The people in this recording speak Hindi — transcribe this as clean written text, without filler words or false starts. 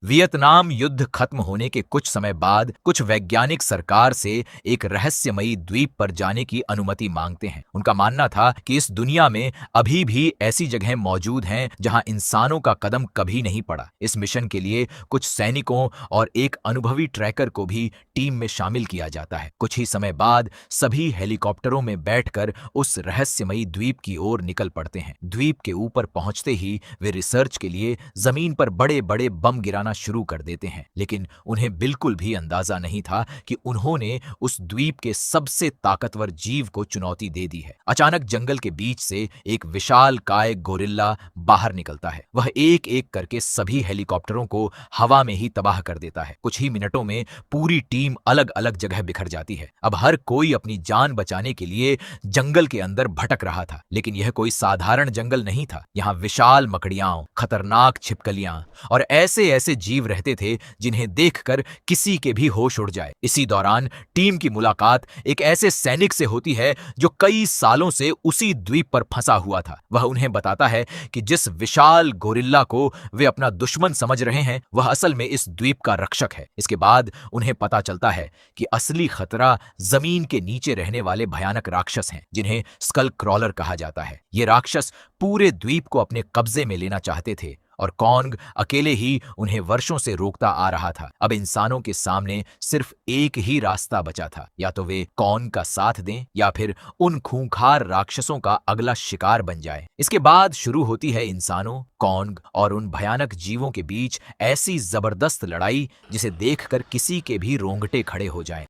वियतनाम युद्ध खत्म होने के कुछ समय बाद कुछ वैज्ञानिक सरकार से एक रहस्यमयी द्वीप पर जाने की अनुमति मांगते हैं। उनका मानना था कि इस दुनिया में अभी भी ऐसी जगहें मौजूद हैं जहां इंसानों का कदम कभी नहीं पड़ा। इस मिशन के लिए कुछ सैनिकों और एक अनुभवी ट्रैकर को भी टीम में शामिल किया जाता है। कुछ ही समय बाद सभी हेलीकॉप्टरों में बैठकर उस रहस्यमयी द्वीप की ओर निकल पड़ते हैं। द्वीप के ऊपर पहुंचते ही वे रिसर्च के लिए जमीन पर बड़े बड़े बम गिराना शुरू कर देते हैं, लेकिन उन्हें बिल्कुल भी अंदाजा नहीं था कि उन्होंने उस द्वीप के सबसे ताकतवर जीव को चुनौती दे दी है। अचानक जंगल के बीच से एक विशाल काय गोरिल्ला बाहर निकलता है। वह एक एक करके सभी हेलीकॉप्टरों को हवा में ही तबाह कर देता है। कुछ ही मिनटों में पूरी टीम अलग अलग जगह बिखर जाती है। अब हर कोई अपनी जान बचाने के लिए जंगल के अंदर भटक रहा था, लेकिन यह कोई साधारण जंगल नहीं था। यहाँ विशाल मकड़ियां, खतरनाक छिपकलियां और ऐसे ऐसे जीव रहते थे जिन्हें देखकर किसी के भी होश उड़ जाए। इसी दौरान टीम की मुलाकात एक ऐसे सैनिक से होती है जो कई सालों से उसी द्वीप पर फंसा हुआ था। वह उन्हें बताता है कि जिस विशाल गोरिल्ला को वे अपना दुश्मन समझ रहे हैं, वह असल में इस द्वीप का रक्षक है। इसके बाद उन्हें पता चलता है कि असली खतरा जमीन के नीचे रहने वाले भयानक राक्षस हैं, जिन्हें स्कल क्रॉलर कहा जाता है। ये राक्षस पूरे द्वीप को अपने कब्जे में लेना चाहते थे और कॉन्ग अकेले ही उन्हें वर्षों से रोकता आ रहा था। अब इंसानों के सामने सिर्फ एक ही रास्ता बचा था, या तो वे कॉन्ग का साथ दें या फिर उन खूंखार राक्षसों का अगला शिकार बन जाए। इसके बाद शुरू होती है इंसानों, कॉन्ग और उन भयानक जीवों के बीच ऐसी जबरदस्त लड़ाई जिसे देखकर किसी के भी रोंगटे खड़े हो जाएं।